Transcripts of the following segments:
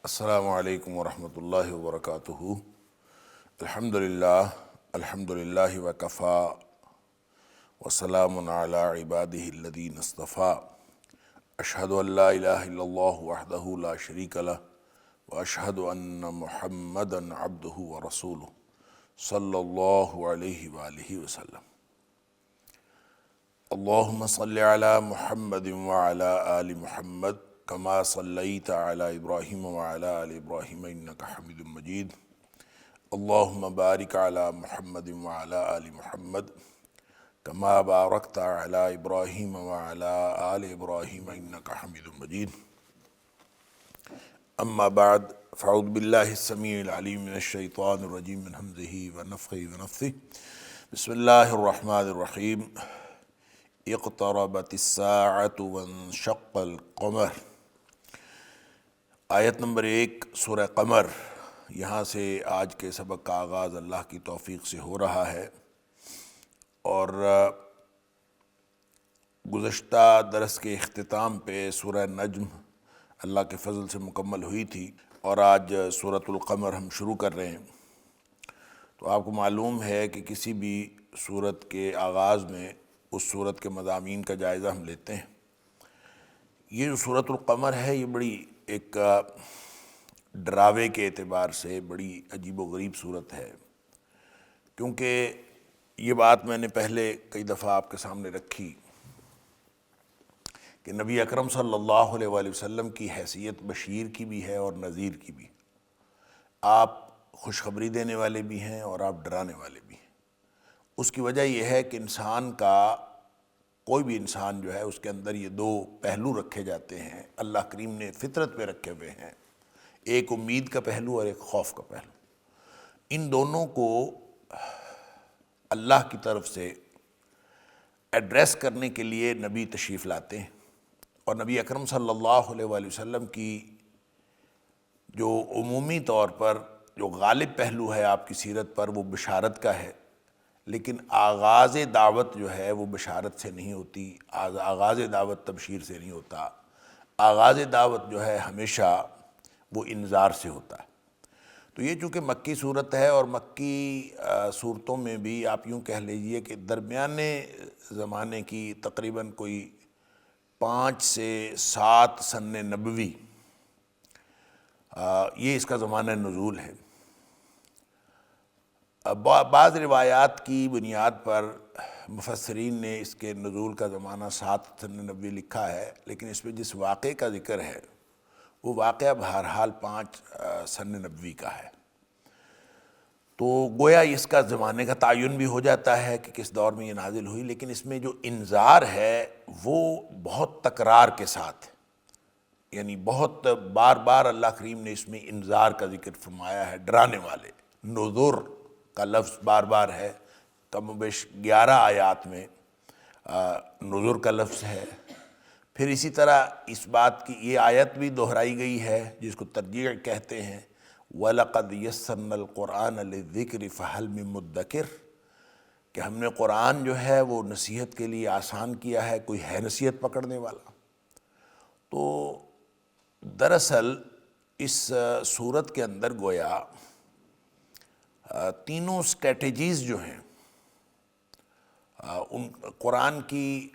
السلام علیکم ورحمۃ اللہ وبرکاتہ۔ الحمد للہ وکفا وسلام علی عبادہ الذین اصطفیٰ۔ اشہد ان لا الہ الا اللہ وحدہ لا شریک لہ واشہد ان محمدا عبدہ ورسولہ صلی اللہ علیہ وآلہ وسلم۔ اللہم صلی علی محمد وعلی آل محمد کما صلیت علی ابراہیم وعلی آل ابراہیم انک حمید مجید۔ اللہم بارک علی محمد وعلی آل محمد کما بارکت علی ابراہیم وعلی آل ابراہیم انک حمید مجید۔ اما بعد فاعوذ باللہ السمیع العلیم من الشیطان الرجیم من ہمزہ ونفخہ ونفثہ۔ بسم اللہ الرحمن الرحیم۔ اقتربت الساعة وانشق القمر۔ آیت نمبر 1 سورہ قمر، یہاں سے آج کے سبق کا آغاز اللہ کی توفیق سے ہو رہا ہے، اور گزشتہ درس کے اختتام پہ سورہ نجم اللہ کے فضل سے مکمل ہوئی تھی، اور آج سورۃ القمر ہم شروع کر رہے ہیں۔ تو آپ کو معلوم ہے کہ کسی بھی سورت کے آغاز میں اس سورت کے مضامین کا جائزہ ہم لیتے ہیں۔ یہ جو سورۃ القمر ہے، یہ بڑی ایک ڈراوے کے اعتبار سے بڑی عجیب و غریب صورت ہے، کیونکہ یہ بات میں نے پہلے کئی دفعہ آپ کے سامنے رکھی کہ نبی اکرم صلی اللہ علیہ وآلہ وسلم کی حیثیت بشیر کی بھی ہے اور نذیر کی بھی۔ آپ خوشخبری دینے والے بھی ہیں اور آپ ڈرانے والے بھی ہیں۔ اس کی وجہ یہ ہے کہ انسان کا، کوئی بھی انسان جو ہے، اس کے اندر یہ دو پہلو رکھے جاتے ہیں، اللہ کریم نے فطرت پہ رکھے ہوئے ہیں، ایک امید کا پہلو اور ایک خوف کا پہلو۔ ان دونوں کو اللہ کی طرف سے ایڈریس کرنے کے لیے نبی تشریف لاتے ہیں، اور نبی اکرم صلی اللہ علیہ وآلہ وسلم کی جو عمومی طور پر جو غالب پہلو ہے آپ کی سیرت پر، وہ بشارت کا ہے، لیکن آغاز دعوت جو ہے وہ بشارت سے نہیں ہوتی، آغاز دعوت تبشیر سے نہیں ہوتا، آغاز دعوت جو ہے ہمیشہ وہ انذار سے ہوتا ہے۔ تو یہ چونکہ مکی صورت ہے، اور مکی صورتوں میں بھی آپ یوں کہہ لیجئے کہ درمیانے زمانے کی تقریباً کوئی 5 سے 7 سن نبوی یہ اس کا زمانہ نزول ہے۔ بعض روایات کی بنیاد پر مفسرین نے اس کے نزول کا زمانہ 7 سن نبوی لکھا ہے، لیکن اس میں جس واقعے کا ذکر ہے وہ واقعہ بہرحال 5 سن نبوی کا ہے۔ تو گویا اس کا زمانے کا تعین بھی ہو جاتا ہے کہ کس دور میں یہ نازل ہوئی، لیکن اس میں جو انذار ہے وہ بہت تکرار کے ساتھ، یعنی بہت بار بار اللہ کریم نے اس میں انذار کا ذکر فرمایا ہے، ڈرانے والے۔ نذر کا لفظ بار بار ہے، کم و بیش 11 آیات میں نذر کا لفظ ہے۔ پھر اسی طرح اس بات کی یہ آیت بھی دہرائی گئی ہے جس کو ترجیع کہتے ہیں، وَلَقَدْ يَسَّرْنَا الْقُرْآنَ لِلذِّكْرِ فَهَلْ مِن مُدَّكِرٍ، کہ ہم نے قرآن جو ہے وہ نصیحت کے لیے آسان کیا ہے، کوئی ہے نصیحت پکڑنے والا؟ تو دراصل اس صورت کے اندر گویا تینوں اسٹریٹجیز جو ہیں ان قرآن کی،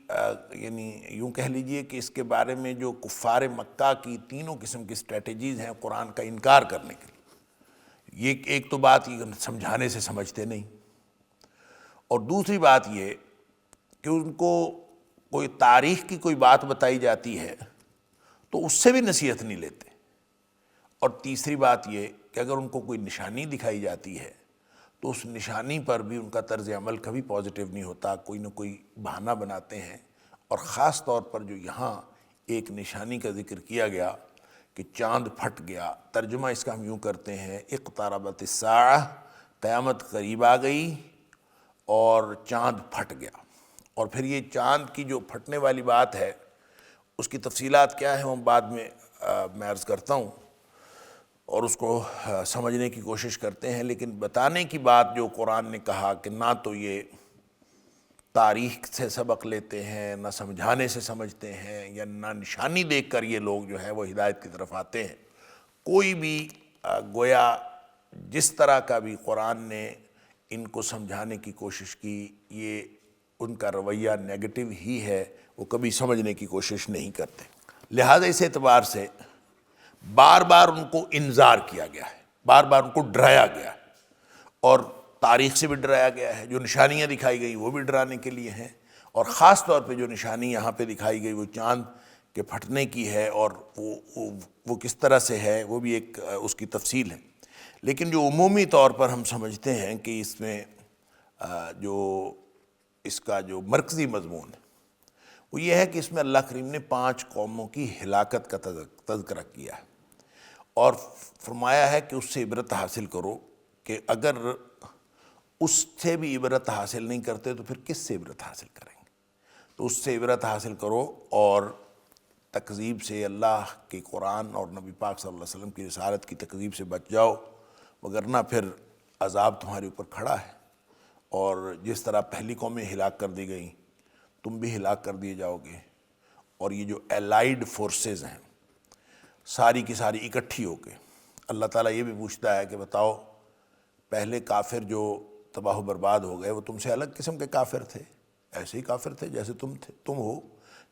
یعنی یوں کہہ لیجئے کہ اس کے بارے میں جو کفار مکہ کی تینوں قسم کی اسٹریٹجیز ہیں قرآن کا انکار کرنے کے لیے۔ یہ ایک تو بات یہ سمجھانے سے سمجھتے نہیں، اور دوسری بات یہ کہ ان کو کوئی تاریخ کی کوئی بات بتائی جاتی ہے تو اس سے بھی نصیحت نہیں لیتے، اور تیسری بات یہ کہ اگر ان کو کوئی نشانی دکھائی جاتی ہے تو اس نشانی پر بھی ان کا طرز عمل کبھی پازیٹیو نہیں ہوتا، کوئی نہ کوئی بہانہ بناتے ہیں۔ اور خاص طور پر جو یہاں ایک نشانی کا ذکر کیا گیا کہ چاند پھٹ گیا، ترجمہ اس کا ہم یوں کرتے ہیں، اقتربت الساعہ، قیامت قریب آ گئی اور چاند پھٹ گیا۔ اور پھر یہ چاند کی جو پھٹنے والی بات ہے اس کی تفصیلات کیا ہیں وہ بعد میں عرض کرتا ہوں، اور اس کو سمجھنے کی کوشش کرتے ہیں۔ لیکن بتانے کی بات جو قرآن نے کہا کہ نہ تو یہ تاریخ سے سبق لیتے ہیں، نہ سمجھانے سے سمجھتے ہیں، یا نہ نشانی دیکھ کر یہ لوگ جو ہے وہ ہدایت کی طرف آتے ہیں، کوئی بھی گویا جس طرح کا بھی قرآن نے ان کو سمجھانے کی کوشش کی، یہ ان کا رویہ نیگیٹو ہی ہے، وہ کبھی سمجھنے کی کوشش نہیں کرتے۔ لہذا اس اعتبار سے بار بار ان کو انذار کیا گیا ہے، بار بار ان کو ڈرایا گیا ہے، اور تاریخ سے بھی ڈرایا گیا ہے۔ جو نشانیاں دکھائی گئی وہ بھی ڈرانے کے لیے ہیں، اور خاص طور پہ جو نشانی یہاں پہ دکھائی گئی وہ چاند کے پھٹنے کی ہے، اور وہ کس طرح سے ہے وہ بھی ایک اس کی تفصیل ہے۔ لیکن جو عمومی طور پر ہم سمجھتے ہیں کہ اس میں جو اس کا جو مرکزی مضمون ہے وہ یہ ہے کہ اس میں اللہ کریم نے 5 قوموں کی ہلاکت کا تذکرہ کیا ہے، اور فرمایا ہے کہ اس سے عبرت حاصل کرو، کہ اگر اس سے بھی عبرت حاصل نہیں کرتے تو پھر کس سے عبرت حاصل کریں گے؟ تو اس سے عبرت حاصل کرو اور تکذیب سے، اللہ کے قرآن اور نبی پاک صلی اللہ علیہ وسلم کی رسالت کی تکذیب سے بچ جاؤ، وگرنہ پھر عذاب تمہارے اوپر کھڑا ہے، اور جس طرح پہلی قومیں ہلاک کر دی گئیں تم بھی ہلاک کر دیے جاؤ گے۔ اور یہ جو الائیڈ فورسز ہیں ساری کی ساری اکٹھی ہو کے، اللہ تعالیٰ یہ بھی پوچھتا ہے کہ بتاؤ پہلے کافر جو تباہ و برباد ہو گئے وہ تم سے الگ قسم کے کافر تھے، ایسے ہی کافر تھے جیسے تم ہو،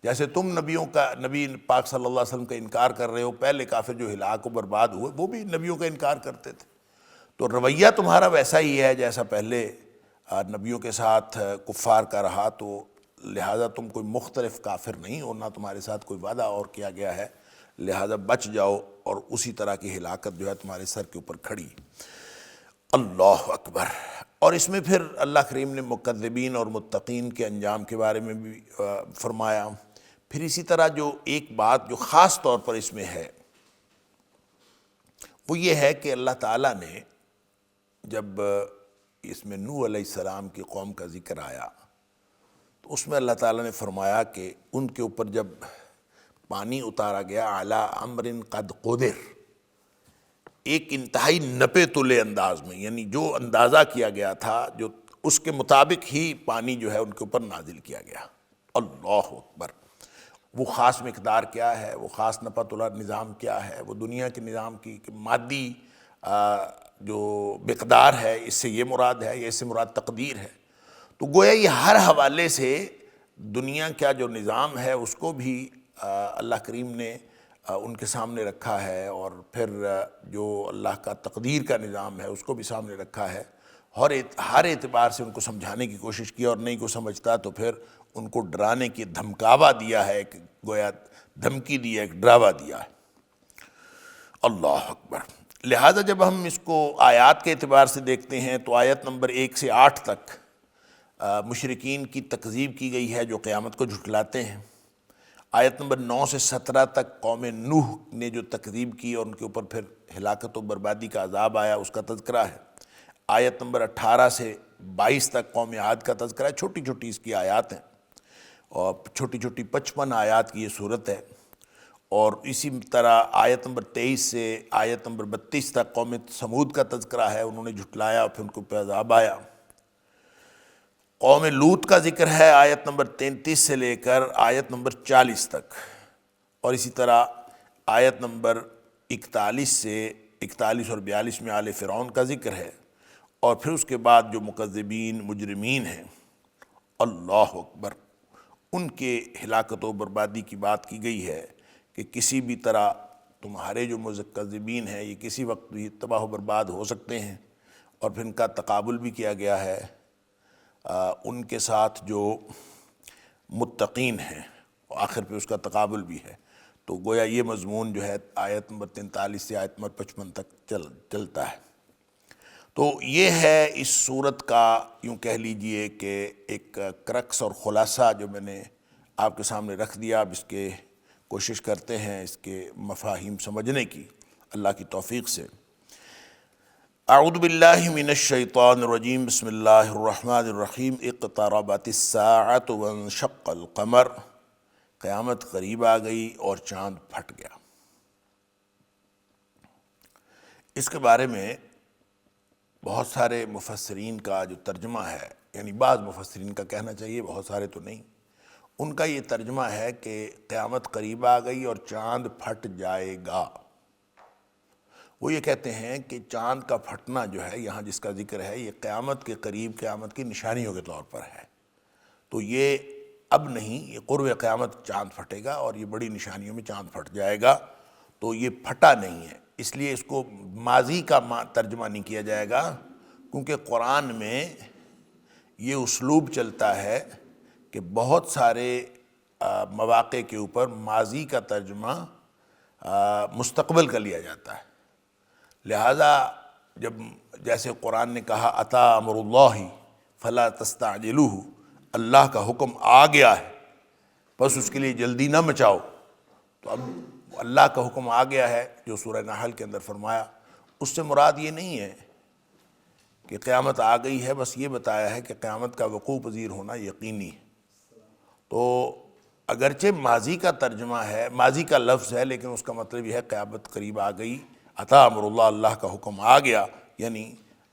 جیسے تم نبی پاک صلی اللہ علیہ وسلم کا انکار کر رہے ہو، پہلے کافر جو ہلاک و برباد ہوئے وہ بھی نبیوں کا انکار کرتے تھے۔ تو رویہ تمہارا ویسا ہی ہے جیسا پہلے نبیوں کے ساتھ کفار کا رہا، تو لہٰذا تم کوئی مختلف کافر نہیں ہو، نہ تمہارے ساتھ کوئی وعدہ اور کیا گیا ہے، لہٰذا بچ جاؤ، اور اسی طرح کی ہلاکت جو ہے تمہارے سر کے اوپر کھڑی۔ اللہ اکبر۔ اور اس میں پھر اللہ کریم نے مکذبین اور متقین کے انجام کے بارے میں بھی فرمایا۔ پھر اسی طرح جو ایک بات جو خاص طور پر اس میں ہے وہ یہ ہے کہ اللہ تعالیٰ نے جب اس میں نوح علیہ السلام کی قوم کا ذکر آیا تو اس میں اللہ تعالیٰ نے فرمایا کہ ان کے اوپر جب پانی اتارا گیا علی امر قد قدر، ایک انتہائی نپے تلے انداز میں، یعنی جو اندازہ کیا گیا تھا جو اس کے مطابق ہی پانی جو ہے ان کے اوپر نازل کیا گیا۔ اللہ اکبر۔ وہ خاص مقدار کیا ہے، وہ خاص نپا تلا نظام کیا ہے، وہ دنیا کے نظام کی مادی جو مقدار ہے، اس سے یہ مراد ہے یا اس سے مراد تقدیر ہے۔ تو گویا یہ ہر حوالے سے دنیا کا جو نظام ہے اس کو بھی اللہ کریم نے ان کے سامنے رکھا ہے، اور پھر جو اللہ کا تقدیر کا نظام ہے اس کو بھی سامنے رکھا ہے، ہر اعتبار سے ان کو سمجھانے کی کوشش کی، اور نہیں کو سمجھتا تو پھر ان کو ڈرانے کی دھمکاوا دیا ہے، ایک گویا دھمکی دی ہے، ایک ڈراوا دیا ہے۔ اللہ اکبر۔ لہٰذا جب ہم اس کو آیات کے اعتبار سے دیکھتے ہیں تو آیت نمبر 1 سے 8 تک مشرکین کی تکذیب کی گئی ہے جو قیامت کو جھٹلاتے ہیں۔ آیت نمبر 9 سے 17 تک قوم نوح نے جو تکذیب کی اور ان کے اوپر پھر ہلاکت و بربادی کا عذاب آیا اس کا تذکرہ ہے۔ آیت نمبر 18 سے 22 تک قوم عاد کا تذکرہ ہے۔ چھوٹی چھوٹی اس کی آیات ہیں، اور چھوٹی چھوٹی 55 آیات کی یہ صورت ہے۔ اور اسی طرح آیت نمبر 23 سے آیت نمبر 32 تک قوم سمود کا تذکرہ ہے، انہوں نے جھٹلایا اور پھر ان کو پہ عذاب آیا۔ قوم لوط کا ذکر ہے آیت نمبر 33 سے لے کر آیت نمبر 40 تک، اور اسی طرح آیت نمبر 41 سے 41 اور 42 میں آل فرعون کا ذکر ہے، اور پھر اس کے بعد جو مکذبین مجرمین ہیں اللہ اکبر ان کے ہلاکت و بربادی کی بات کی گئی ہے کہ کسی بھی طرح تمہارے جو مکذبین ہیں یہ کسی وقت بھی تباہ و برباد ہو سکتے ہیں، اور پھر ان کا تقابل بھی کیا گیا ہے ان کے ساتھ جو متقین ہیں، آخر پہ اس کا تقابل بھی ہے۔ تو گویا یہ مضمون جو ہے آیت نمبر 43 سے آیت نمبر 55 تک چلتا ہے۔ تو یہ ہے اس صورت کا یوں کہہ لیجئے کہ ایک کرکس اور خلاصہ جو میں نے آپ کے سامنے رکھ دیا۔ اب اس کے کوشش کرتے ہیں اس کے مفاہیم سمجھنے کی اللہ کی توفیق سے۔ اعوذ باللہ من الشیطان الرجیم، بسم اللہ الرحمن الرحیم۔ اقتربت الساعۃ وانشق القمر، قیامت قریب آ گئی اور چاند پھٹ گیا۔ اس کے بارے میں بہت سارے مفسرین کا جو ترجمہ ہے، یعنی بعض مفسرین کا کہنا چاہیے، بہت سارے تو نہیں، ان کا یہ ترجمہ ہے کہ قیامت قریب آ گئی اور چاند پھٹ جائے گا۔ وہ یہ کہتے ہیں کہ چاند کا پھٹنا جو ہے یہاں جس کا ذکر ہے یہ قیامت کے قریب قیامت کی نشانیوں کے طور پر ہے، تو یہ اب نہیں، یہ قرب قیامت چاند پھٹے گا اور یہ بڑی نشانیوں میں چاند پھٹ جائے گا، تو یہ پھٹا نہیں ہے، اس لیے اس کو ماضی کا ترجمہ نہیں کیا جائے گا، کیونکہ قرآن میں یہ اسلوب چلتا ہے کہ بہت سارے مواقع کے اوپر ماضی کا ترجمہ مستقبل کا لیا جاتا ہے، لہذا جب جیسے قرآن نے کہا اتی امر اللہ فلا تستعجلوہ، اللہ کا حکم آ گیا ہے بس اس کے لیے جلدی نہ مچاؤ، تو اب اللہ کا حکم آ گیا ہے جو سورہ نحل کے اندر فرمایا، اس سے مراد یہ نہیں ہے کہ قیامت آ گئی ہے، بس یہ بتایا ہے کہ قیامت کا وقوع پذیر ہونا یقینی ہے۔ تو اگرچہ ماضی کا ترجمہ ہے، ماضی کا لفظ ہے، لیکن اس کا مطلب یہ ہے قیامت قریب آ گئی، اتی امر اللہ، اللہ کا حکم آ گیا، یعنی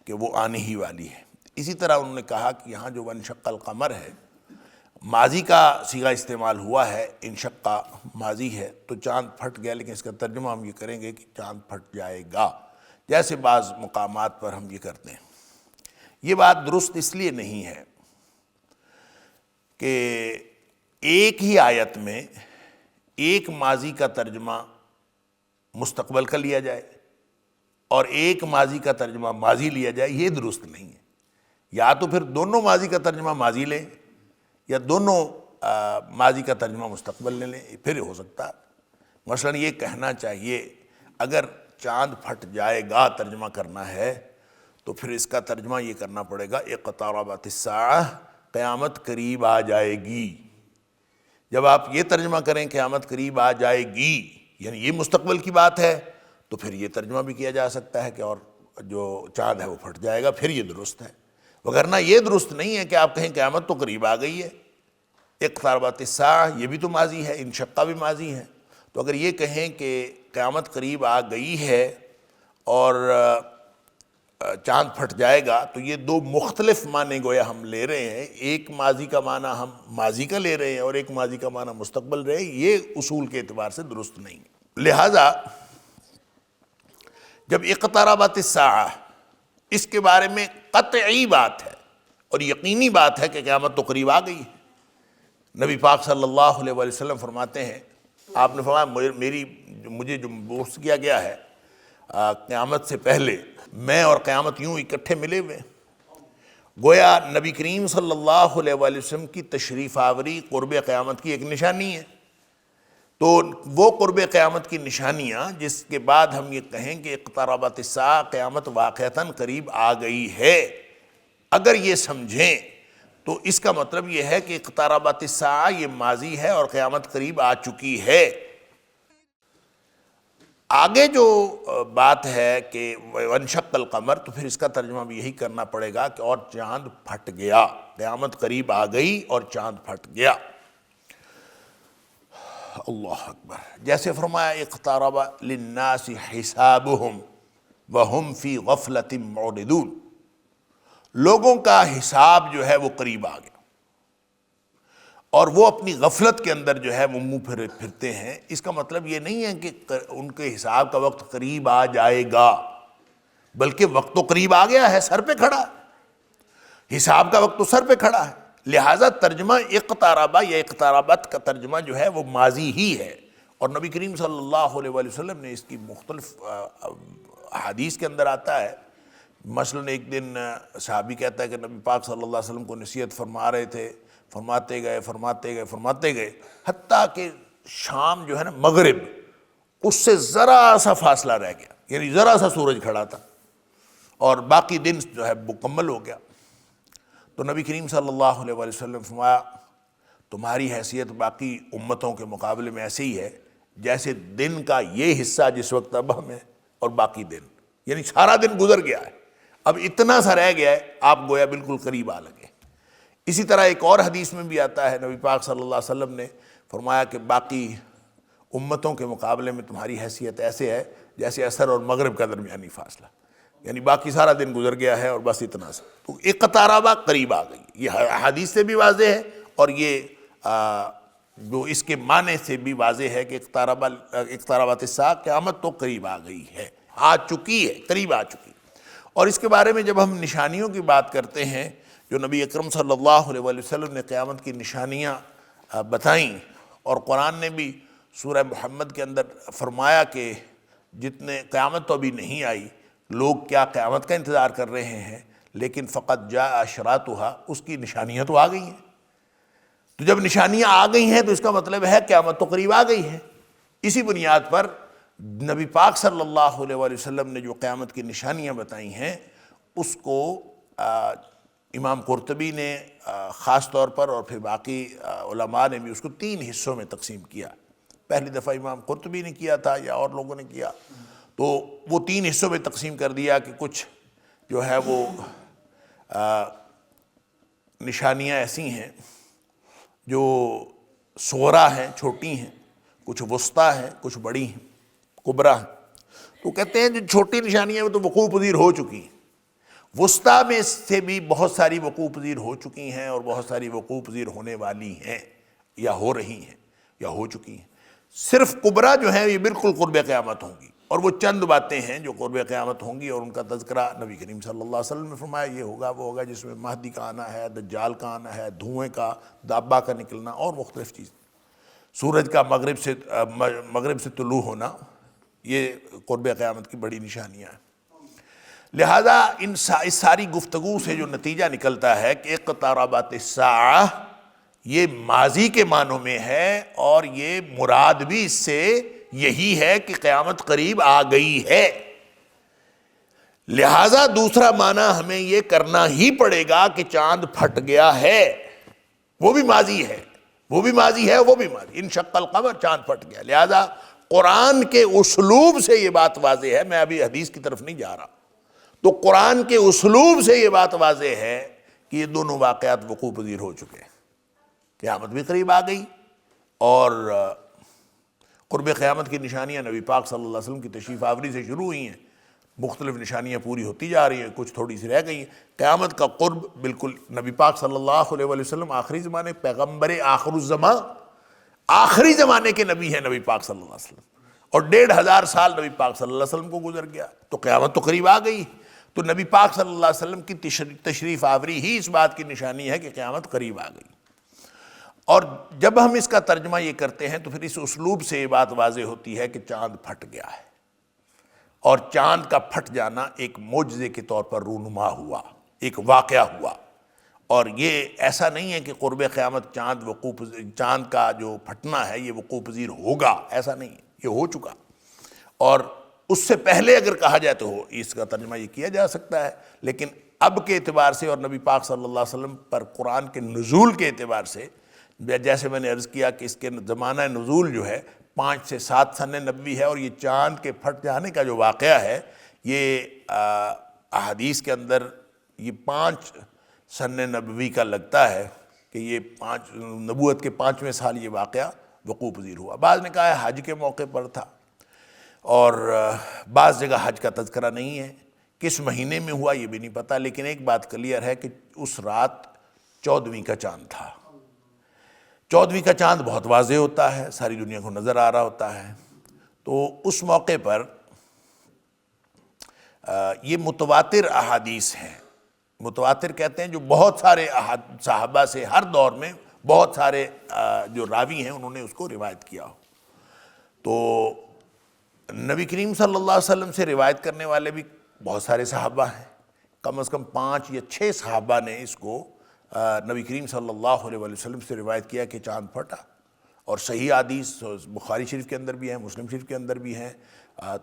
کہ وہ آنے ہی والی ہے۔ اسی طرح انہوں نے کہا کہ یہاں جو وانشق القمر ہے ماضی کا صیغہ استعمال ہوا ہے، انشقہ ماضی ہے تو چاند پھٹ گیا، لیکن اس کا ترجمہ ہم یہ کریں گے کہ چاند پھٹ جائے گا، جیسے بعض مقامات پر ہم یہ کرتے ہیں۔ یہ بات درست اس لیے نہیں ہے کہ ایک ہی آیت میں ایک ماضی کا ترجمہ مستقبل کا لیا جائے اور ایک ماضی کا ترجمہ ماضی لیا جائے، یہ درست نہیں ہے۔ یا تو پھر دونوں ماضی کا ترجمہ ماضی لیں یا دونوں ماضی کا ترجمہ مستقبل لے لیں، پھر ہو سکتا ہے۔ مثلا یہ کہنا چاہیے اگر چاند پھٹ جائے گا ترجمہ کرنا ہے تو پھر اس کا ترجمہ یہ کرنا پڑے گا اقتربت الساعہ، قیامت قریب آ جائے گی۔ جب آپ یہ ترجمہ کریں قیامت قریب آ جائے گی، یعنی یہ مستقبل کی بات ہے، تو پھر یہ ترجمہ بھی کیا جا سکتا ہے کہ اور جو چاند ہے وہ پھٹ جائے گا، پھر یہ درست ہے۔ وگرنہ یہ درست نہیں ہے کہ آپ کہیں قیامت تو قریب آ گئی ہے، اقتربت الساعہ یہ بھی تو ماضی ہے، انشقہ بھی ماضی ہے، تو اگر یہ کہیں کہ قیامت قریب آ گئی ہے اور چاند پھٹ جائے گا، تو یہ دو مختلف معنی گویا ہم لے رہے ہیں، ایک ماضی کا معنی ہم ماضی کا لے رہے ہیں اور ایک ماضی کا معنی مستقبل رہے، یہ اصول کے اعتبار سے درست نہیں ہے۔ لہٰذا جب اقتربت الساعہ اس کے بارے میں قطعی بات ہے اور یقینی بات ہے کہ قیامت تو قریب آ گئی ہے، نبی پاک صلی اللہ علیہ وآلہ وسلم فرماتے ہیں، آپ نے فرمایا مجھے جو بعث کیا گیا ہے قیامت سے پہلے، میں اور قیامت یوں اکٹھے ملے ہوئے، گویا نبی کریم صلی اللہ علیہ وآلہ وسلم کی تشریف آوری قرب قیامت کی ایک نشانی ہے۔ تو وہ قرب قیامت کی نشانیاں جس کے بعد ہم یہ کہیں کہ اقتربت الساعہ، قیامت واقعتاً قریب آ گئی ہے، اگر یہ سمجھیں تو اس کا مطلب یہ ہے کہ اقتربت الساعہ یہ ماضی ہے اور قیامت قریب آ چکی ہے۔ آگے جو بات ہے کہ وانشق القمر، تو پھر اس کا ترجمہ بھی یہی کرنا پڑے گا کہ اور چاند پھٹ گیا، قیامت قریب آ گئی اور چاند پھٹ گیا۔ اللہ اکبر، جیسے فرمایا اقترب للناس حسابهم وهم فی غفلۃ معرضون، لوگوں کا حساب جو ہے وہ قریب آ گیا اور وہ اپنی غفلت کے اندر جو ہے وہ منہ پھرتے ہیں۔ اس کا مطلب یہ نہیں ہے کہ ان کے حساب کا وقت قریب آ جائے گا، بلکہ وقت تو قریب آ گیا ہے، سر پہ کھڑا ہے، حساب کا وقت تو سر پہ کھڑا ہے، لہٰذا ترجمہ اقتربہ یا اقتربت کا ترجمہ جو ہے وہ ماضی ہی ہے۔ اور نبی کریم صلی اللہ علیہ وآلہ وسلم نے اس کی مختلف حدیث کے اندر آتا ہے، مثلاً ایک دن صحابی کہتا ہے کہ نبی پاک صلی اللہ علیہ وسلم کو نصیحت فرما رہے تھے، فرماتے گئے حتیٰ کہ شام جو ہے نا مغرب، اس سے ذرا سا فاصلہ رہ گیا، یعنی ذرا سا سورج کھڑا تھا اور باقی دن جو ہے مکمل ہو گیا۔ تو نبی کریم صلی اللہ علیہ وآلہ وسلم فرمایا تمہاری حیثیت باقی امتوں کے مقابلے میں ایسے ہی ہے جیسے دن کا یہ حصہ جس وقت اب ہم ہے اور باقی دن، یعنی سارا دن گزر گیا ہے، اب اتنا سا رہ گیا ہے، آپ گویا بالکل قریب آ لگے۔ اسی طرح ایک اور حدیث میں بھی آتا ہے، نبی پاک صلی اللہ علیہ وسلم نے فرمایا کہ باقی امتوں کے مقابلے میں تمہاری حیثیت ایسے ہے جیسے عصر اور مغرب کا درمیانی فاصلہ، یعنی باقی سارا دن گزر گیا ہے اور بس اتنا سا۔ تو اقتربہ قریب آ گئی، یہ حدیث سے بھی واضح ہے اور یہ جو اس کے معنی سے بھی واضح ہے کہ اقتربت الساعہ، قیامت تو قریب آ گئی ہے۔ آ چکی ہے، قریب آ چکی. اور اس کے بارے میں جب ہم نشانیوں کی بات کرتے ہیں جو نبی اکرم صلی اللہ علیہ وآلہ وسلم نے قیامت کی نشانیاں بتائیں، اور قرآن نے بھی سورہ محمد کے اندر فرمایا کہ جتنے قیامت تو ابھی نہیں آئی، لوگ کیا قیامت کا انتظار کر رہے ہیں، لیکن فقط جاء اشراطھا، اس کی نشانیاں تو آ گئی ہیں. تو جب نشانیاں آ گئی ہیں تو اس کا مطلب ہے قیامت تو قریب آ گئی ہے. اسی بنیاد پر نبی پاک صلی اللہ علیہ وآلہ وسلم نے جو قیامت کی نشانیاں بتائی ہیں اس کو امام قرطبی نے خاص طور پر اور پھر باقی علماء نے بھی اس کو 3 حصوں میں تقسیم کیا. پہلی دفعہ امام قرطبی نے کیا تھا یا اور لوگوں نے کیا، تو وہ 3 حصوں میں تقسیم کر دیا کہ کچھ جو ہے وہ نشانیاں ایسی ہیں جو صغریٰ ہیں، چھوٹی ہیں، کچھ وسطیٰ ہیں، کچھ بڑی ہیں، کبریٰ ہیں. تو کہتے ہیں جو چھوٹی نشانیاں وہ تو وقوع پذیر ہو چکی ہیں، وسطیٰ میں سے بھی بہت ساری وقوع پذیر ہو چکی ہیں اور بہت ساری وقوع پذیر ہونے والی ہیں یا ہو رہی ہیں یا ہو چکی ہیں. صرف کبریٰ جو ہیں یہ بالکل قرب قیامت ہوں گی، اور وہ چند باتیں ہیں جو قرب قیامت ہوں گی، اور ان کا تذکرہ نبی کریم صلی اللہ علیہ وسلم نے فرمایا یہ ہوگا وہ ہوگا، جس میں مہدی کا آنا ہے، دجال کا آنا ہے، دھوئیں کا، دابہ کا نکلنا اور مختلف چیز. سورج کا مغرب سے طلوع ہونا، یہ قرب قیامت کی بڑی نشانیاں ہیں. لہذا اس ساری گفتگو سے جو نتیجہ نکلتا ہے کہ اقتربت الساعہ، یہ ماضی کے معنوں میں ہے، اور یہ مراد بھی اس سے یہی ہے کہ قیامت قریب آ گئی ہے. لہذا دوسرا معنی ہمیں یہ کرنا ہی پڑے گا کہ چاند پھٹ گیا ہے، وہ بھی ماضی ہے، وہ بھی ماضی ہے، وہ بھی ماضی. انشق القمر، چاند پھٹ گیا. لہذا قرآن کے اسلوب سے یہ بات واضح ہے، میں ابھی حدیث کی طرف نہیں جا رہا، تو قرآن کے اسلوب سے یہ بات واضح ہے کہ یہ دونوں واقعات وقوع پذیر ہو چکے ہیں. قیامت بھی قریب آ گئی، اور قرب قیامت کی نشانیاں نبی پاک صلی اللہ علیہ وسلم کی تشریف آوری سے شروع ہوئی ہیں، مختلف نشانیاں پوری ہوتی جا رہی ہیں، کچھ تھوڑی سی رہ گئی ہیں. قیامت کا قرب بالکل نبی پاک صلی اللہ علیہ وآلہ وسلم آخری زمانے، پیغمبر آخر الزمان، آخری زمانے کے نبی ہیں نبی پاک صلی اللہ علیہ وسلم، اور 1500 سال نبی پاک صلی اللہ علیہ وسلم کو گزر گیا، تو قیامت تو قریب آ گئی. تو نبی پاک صلی اللہ علیہ وسلم کی تشریف آوری ہی اس بات کی نشانی ہے کہ قیامت قریب آ گئی. اور جب ہم اس کا ترجمہ یہ کرتے ہیں تو پھر اس اسلوب سے یہ بات واضح ہوتی ہے کہ چاند پھٹ گیا ہے، اور چاند کا پھٹ جانا ایک معجزے کے طور پر رونما ہوا، ایک واقعہ ہوا. اور یہ ایسا نہیں ہے کہ قرب قیامت چاند کا جو پھٹنا ہے یہ وقوع پذیر ہوگا، ایسا نہیں ہے، یہ ہو چکا. اور اس سے پہلے اگر کہا جائے تو اس کا ترجمہ یہ کیا جا سکتا ہے، لیکن اب کے اعتبار سے اور نبی پاک صلی اللہ علیہ وسلم پر قرآن کے نزول کے اعتبار سے، جیسے میں نے عرض کیا کہ اس کے زمانہ نزول جو ہے 5 سے 7 سن نبوی ہے، اور یہ چاند کے پھٹ جانے کا جو واقعہ ہے یہ احادیث کے اندر یہ 5 سن نبوی کا لگتا ہے کہ یہ 5 نبوت کے 5ویں سال یہ واقعہ وقوع پذیر ہوا. بعض نے کہا ہے حج کے موقع پر تھا، اور بعض جگہ حج کا تذکرہ نہیں ہے، کس مہینے میں ہوا یہ بھی نہیں پتہ. لیکن ایک بات کلیئر ہے کہ اس رات 14ویں کا چاند تھا. 14ویں کا چاند بہت واضح ہوتا ہے، ساری دنیا کو نظر آ رہا ہوتا ہے. تو اس موقع پر یہ متواتر احادیث ہیں. متواتر کہتے ہیں جو بہت سارے صحابہ سے ہر دور میں بہت سارے جو راوی ہیں انہوں نے اس کو روایت کیا ہو. تو نبی کریم صلی اللہ علیہ وسلم سے روایت کرنے والے بھی بہت سارے صحابہ ہیں، کم از کم 5 یا 6 صحابہ نے اس کو نبی کریم صلی اللہ علیہ وسلم سے روایت کیا کہ چاند پھٹا. اور صحیح حدیث بخاری شریف کے اندر بھی ہیں، مسلم شریف کے اندر بھی ہیں،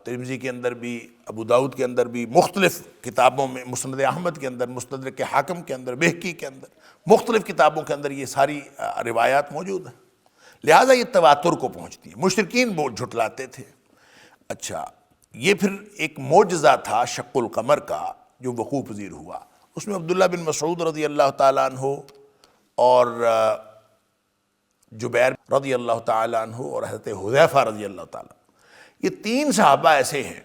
ترمذی کے اندر بھی، ابو داؤد کے اندر بھی، مختلف کتابوں میں، مسند احمد کے اندر، مستدرک حاکم کے اندر، بہقی کے اندر، مختلف کتابوں کے اندر یہ ساری روایات موجود ہیں. لہٰذا یہ تواتر کو پہنچتی ہیں. مشرکین وہ جھٹلاتے تھے. اچھا، یہ پھر ایک معجزہ تھا شق القمر کا جو وقوع پذیر ہوا. اس میں عبداللہ بن مسعود رضی اللہ تعالیٰ عنہ اور جبیر رضی اللہ تعالیٰ عنہ اور حضرت حذیفہ رضی اللہ تعالیٰ، یہ 3 صحابہ ایسے ہیں،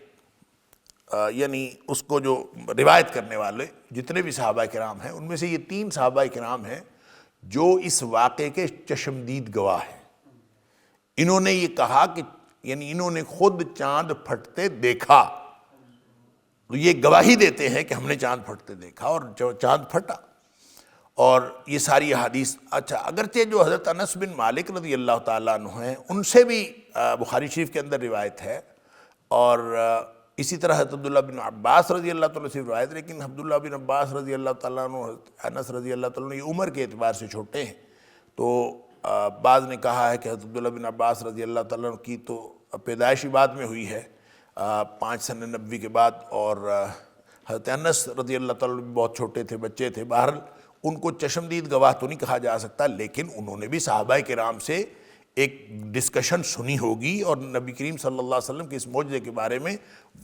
یعنی اس کو جو روایت کرنے والے جتنے بھی صحابہ کرام ہیں ان میں سے یہ 3 صحابہ کرام ہیں جو اس واقعے کے چشمدید گواہ ہیں. انہوں نے یہ کہا کہ یعنی انہوں نے خود چاند پھٹتے دیکھا. تو یہ گواہی دیتے ہیں کہ ہم نے چاند پھٹتے دیکھا، اور جو چاند پھٹا، اور یہ ساری احادیث۔ اچھا، اگرچہ جو حضرت انس بن مالک رضی اللہ تعالیٰ عنہ ہیں ان سے بھی بخاری شریف کے اندر روایت ہے، اور اسی طرح حضرت عبداللہ بن عباس رضی اللہ تعالیٰ سے روایت، لیکن عبداللہ بن عباس رضی اللہ تعالیٰ عنہ، حضرت انس رضی اللہ تعالیٰ عنہ یہ عمر کے اعتبار سے چھوٹے ہیں، تو بعض نے کہا ہے کہ حضرت عبداللہ بن عباس رضی اللہ تعالیٰ عنہ کی تو پیدائش ہی بعد میں ہوئی ہے 5 سن نبوی کے بعد، اور حضرت انس رضی اللہ تعالیٰ عنہ بھی بہت چھوٹے تھے، بچے تھے۔ بہرحال ان کو چشمدید گواہ تو نہیں کہا جا سکتا، لیکن انہوں نے بھی صحابہ کرام سے ایک ڈسکشن سنی ہوگی، اور نبی کریم صلی اللہ علیہ وسلم کے اس معجزے کے بارے میں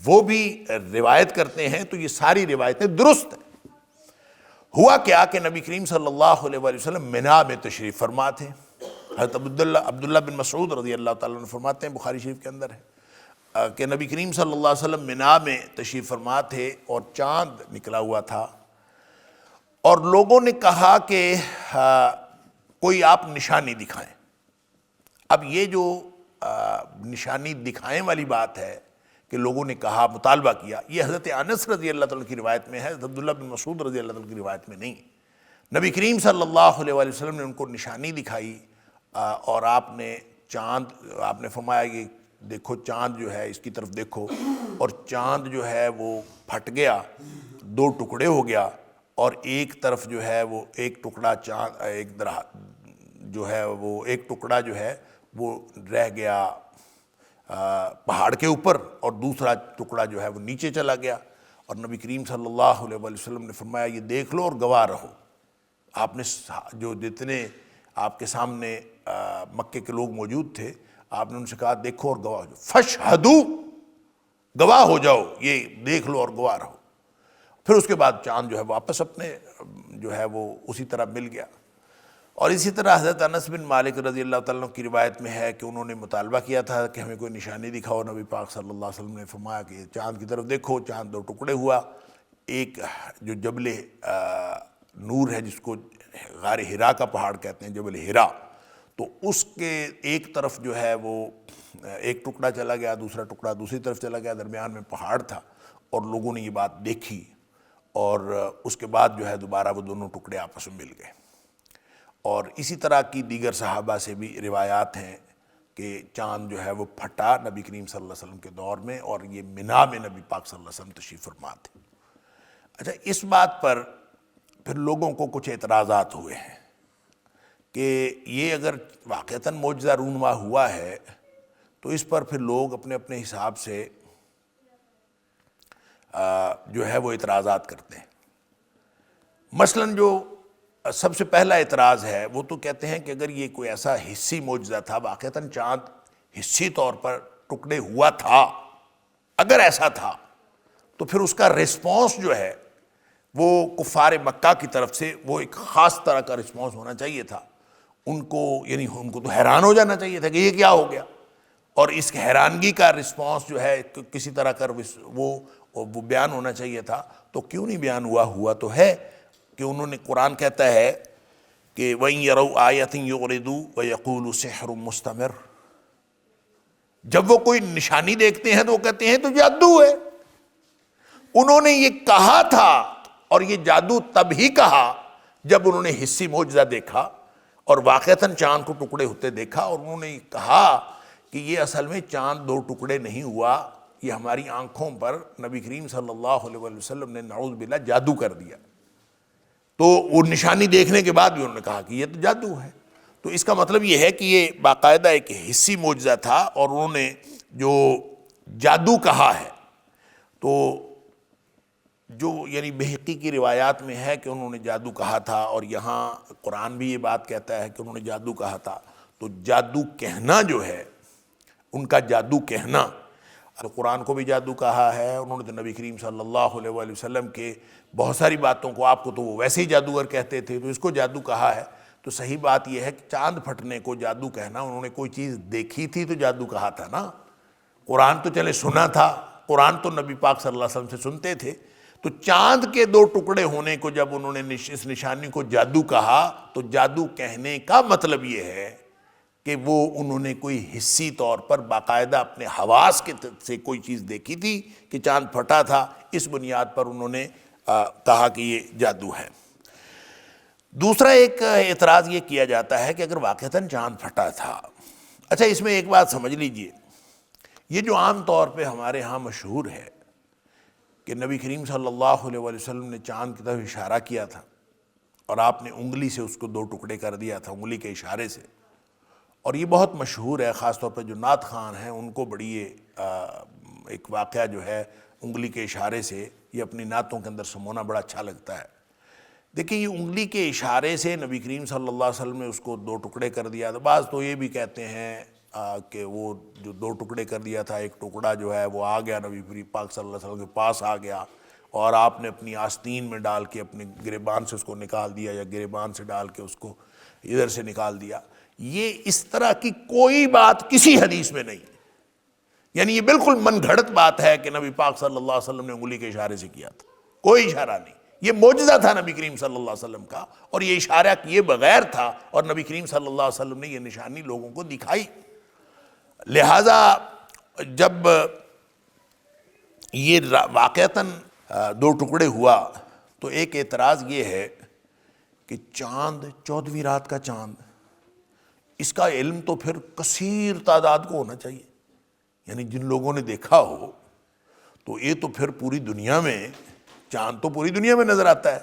وہ بھی روایت کرتے ہیں، تو یہ ساری روایتیں درست ہیں۔ ہوا کیا کہ نبی کریم صلی اللہ علیہ وآلہ وسلم منا میں تشریف فرما تھے۔ حضرت عبداللہ بن مسعود رضی اللہ تعالیٰ عنہ فرماتے ہیں، بخاری شریف کے اندر ہے کہ نبی کریم صلی اللہ علیہ وسلم منا میں تشریف فرما تھے اور چاند نکلا ہوا تھا، اور لوگوں نے کہا کہ کوئی آپ نشانی دکھائیں۔ اب یہ جو نشانی دکھائیں والی بات ہے کہ لوگوں نے کہا، مطالبہ کیا، یہ حضرت انس رضی اللہ تعالیٰ کی روایت میں ہے، حضرت عبداللہ بن مسعود رضی اللہ تعالیٰ کی روایت میں نہیں۔ نبی کریم صلی اللہ علیہ وآلہ وسلم نے ان کو نشانی دکھائی، اور آپ نے فرمایا کہ دیکھو چاند جو ہے، اس کی طرف دیکھو، اور چاند جو ہے وہ پھٹ گیا، 2 ٹکڑے ہو گیا، اور ایک طرف جو ہے وہ ایک ٹکڑا چاند ایک ٹکڑا جو ہے وہ رہ گیا پہاڑ کے اوپر، اور دوسرا ٹکڑا جو ہے وہ نیچے چلا گیا۔ اور نبی کریم صلی اللہ علیہ وآلہ وسلم نے فرمایا یہ دیکھ لو اور گواہ رہو۔ آپ نے جو جتنے آپ کے سامنے مکے کے لوگ موجود تھے، آپ نے ان سے کہا دیکھو اور گواہ ہو جاؤ، فشہدو، گواہ ہو جاؤ، یہ دیکھ لو اور گواہ رہو۔ پھر اس کے بعد چاند جو ہے واپس اپنے جو ہے وہ اسی طرح مل گیا۔ اور اسی طرح حضرت انس بن مالک رضی اللہ تعالیٰ کی روایت میں ہے کہ انہوں نے مطالبہ کیا تھا کہ ہمیں کوئی نشانی دکھاؤ، نبی پاک صلی اللہ علیہ وسلم نے فرمایا کہ چاند کی طرف دیکھو، چاند 2 ٹکڑے ہوا، ایک جو جبل نور ہے جس کو غار ہرا کا پہاڑ کہتے ہیں، جبل ہرا، تو اس کے ایک طرف جو ہے وہ ایک ٹکڑا چلا گیا، دوسرا ٹکڑا دوسری طرف چلا گیا، درمیان میں پہاڑ تھا، اور لوگوں نے یہ بات دیکھی، اور اس کے بعد جو ہے دوبارہ وہ دونوں ٹکڑے آپس میں مل گئے۔ اور اسی طرح کی دیگر صحابہ سے بھی روایات ہیں کہ چاند جو ہے وہ پھٹا نبی کریم صلی اللہ علیہ وسلم کے دور میں، اور یہ منا میں نبی پاک صلی اللہ علیہ وسلم تشریف فرما تھے۔ اچھا، اس بات پر پھر لوگوں کو کچھ اعتراضات ہوئے ہیں کہ یہ اگر واقعتاً معجزہ رونما ہوا ہے تو اس پر پھر لوگ اپنے اپنے حساب سے جو ہے وہ اعتراضات کرتے ہیں۔ مثلاً جو سب سے پہلا اعتراض ہے وہ تو کہتے ہیں کہ اگر یہ کوئی ایسا حصی معجزہ تھا، واقعتاً چاند حصی طور پر ٹکڑے ہوا تھا، اگر ایسا تھا تو پھر اس کا ریسپانس جو ہے وہ کفار مکہ کی طرف سے وہ ایک خاص طرح کا ریسپانس ہونا چاہیے تھا۔ ان کو تو حیران ہو جانا چاہیے تھا کہ یہ کیا ہو گیا، اور اس حیرانگی کا ریسپانس جو ہے کسی طرح کا وہ بیان ہونا چاہیے تھا۔ تو کیوں نہیں بیان ہوا تو ہے کہ انہوں نے، قرآن کہتا ہے کہ وَإِن يَرَوْا آيَةٍ يُعْرِضُوا وَيَقُولُوا سِحْرٌ مُسْتَمِرٌ، جب وہ کوئی نشانی دیکھتے ہیں تو وہ کہتے ہیں تو جادو ہے۔ انہوں نے یہ کہا تھا، اور یہ جادو تب ہی کہا جب انہوں نے حصی معجزہ دیکھا اور واقعتاً چاند کو ٹکڑے ہوتے دیکھا، اور انہوں نے کہا کہ یہ اصل میں چاند 2 ٹکڑے نہیں ہوا، یہ ہماری آنکھوں پر نبی کریم صلی اللہ علیہ وسلم نے نعوذ باللہ جادو کر دیا۔ تو وہ نشانی دیکھنے کے بعد بھی انہوں نے کہا کہ یہ تو جادو ہے۔ تو اس کا مطلب یہ ہے کہ یہ باقاعدہ ایک حصی معجزہ تھا، اور انہوں نے جو جادو کہا ہے، تو جو یعنی بہقی کی روایات میں ہے کہ انہوں نے جادو کہا تھا، اور یہاں قرآن بھی یہ بات کہتا ہے کہ انہوں نے جادو کہا تھا۔ تو جادو کہنا جو ہے، ان کا جادو کہنا، قرآن کو بھی جادو کہا ہے، انہوں نے تو نبی کریم صلی اللہ علیہ وآلہ وسلم کے بہت ساری باتوں کو، آپ کو تو وہ ویسے ہی جادوگر کہتے تھے، تو اس کو جادو کہا ہے۔ تو صحیح بات یہ ہے کہ چاند پھٹنے کو جادو کہنا، انہوں نے کوئی چیز دیکھی تھی تو جادو کہا تھا نا۔ قرآن تو چلے سنا تھا، قرآن تو نبی پاک صلی اللہ علیہ وسلم سے سنتے تھے، تو چاند کے 2 ٹکڑے ہونے کو جب انہوں نے اس نشانی کو جادو کہا، تو جادو کہنے کا مطلب یہ ہے کہ وہ انہوں نے کوئی حصی طور پر باقاعدہ اپنے حواس کے سے کوئی چیز دیکھی تھی کہ چاند پھٹا تھا، اس بنیاد پر انہوں نے کہا کہ یہ جادو ہے۔ دوسرا ایک اعتراض یہ کیا جاتا ہے کہ اگر واقعتاً چاند پھٹا تھا، اچھا اس میں ایک بات سمجھ لیجئے، یہ جو عام طور پہ ہمارے ہاں مشہور ہے کہ نبی کریم صلی اللہ علیہ وسلم نے چاند کی طرف اشارہ کیا تھا اور آپ نے انگلی سے اس کو 2 ٹکڑے کر دیا تھا، انگلی کے اشارے سے، اور یہ بہت مشہور ہے، خاص طور پہ جو نعت خوان ہیں ان کو بڑی ایک واقعہ جو ہے انگلی کے اشارے سے یہ اپنی نعتوں کے اندر سمونا بڑا اچھا لگتا ہے۔ دیکھیں یہ انگلی کے اشارے سے نبی کریم صلی اللہ علیہ وسلم نے اس کو 2 ٹکڑے کر دیا تھا۔ بعض تو یہ بھی کہتے ہیں کہ وہ جو 2 ٹکڑے کر دیا تھا، ایک ٹکڑا جو ہے وہ آ گیا نبی پاک صلی اللہ علیہ وسلم کے پاس آ گیا اور آپ نے اپنی آستین میں ڈال کے اپنے گریبان سے اس کو نکال دیا، یا گریبان سے ڈال کے اس کو ادھر سے نکال دیا۔ یہ اس طرح کی کوئی بات کسی حدیث میں نہیں، یعنی یہ بالکل من گھڑت بات ہے کہ نبی پاک صلی اللہ علیہ وسلم نے انگلی کے اشارے سے کیا تھا، کوئی اشارہ نہیں۔ یہ معجزہ تھا نبی کریم صلی اللہ علیہ وسلم کا، اور یہ اشارہ کیے بغیر تھا، اور نبی کریم صلی اللہ علیہ وسلم نے یہ نشانی لوگوں کو دکھائی۔ لہٰذا جب یہ واقعتاً 2 ٹکڑے ہوا تو ایک اعتراض یہ ہے کہ چاند 14ویں رات کا چاند، اس کا علم تو پھر کثیر تعداد کو ہونا چاہیے، یعنی جن لوگوں نے دیکھا ہو تو یہ تو پھر پوری دنیا میں، چاند تو پوری دنیا میں نظر آتا ہے،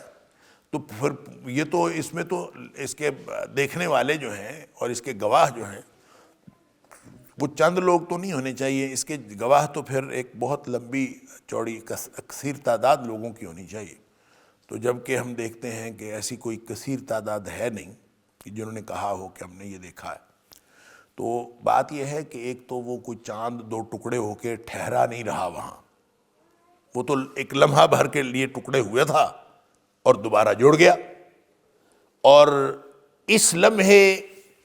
تو پھر یہ تو اس میں تو اس کے دیکھنے والے جو ہیں اور اس کے گواہ جو ہیں وہ چند لوگ تو نہیں ہونے چاہیے، اس کے گواہ تو پھر ایک بہت لمبی چوڑی کثیر تعداد لوگوں کی ہونی چاہیے۔ تو جب کہ ہم دیکھتے ہیں کہ ایسی کوئی کثیر تعداد ہے نہیں کہ جنہوں نے کہا ہو کہ ہم نے یہ دیکھا ہے، تو بات یہ ہے کہ ایک تو وہ کوئی چاند 2 ٹکڑے ہو کے ٹھہرا نہیں رہا وہاں، وہ تو ایک لمحہ بھر کے لیے ٹکڑے ہوئے تھا اور دوبارہ جڑ گیا، اور اس لمحے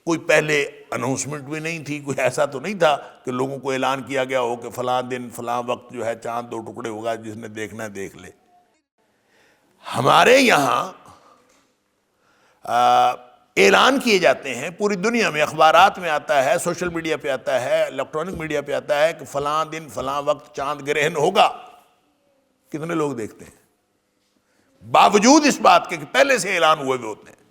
کوئی پہلے اناؤنسمنٹ بھی نہیں تھی، کوئی ایسا تو نہیں تھا کہ لوگوں کو اعلان کیا گیا ہو کہ فلاں دن فلاں وقت جو ہے چاند 2 ٹکڑے ہوگا، جس نے دیکھنا ہے دیکھ لے۔ ہمارے یہاں اعلان کیے جاتے ہیں، پوری دنیا میں اخبارات میں آتا ہے، سوشل میڈیا پہ آتا ہے، الیکٹرانک میڈیا پہ آتا ہے کہ فلاں دن فلاں وقت چاند گرہن ہوگا۔ کتنے لوگ دیکھتے ہیں باوجود اس بات کے کہ پہلے سے اعلان ہوئے ہوئے ہوتے ہیں،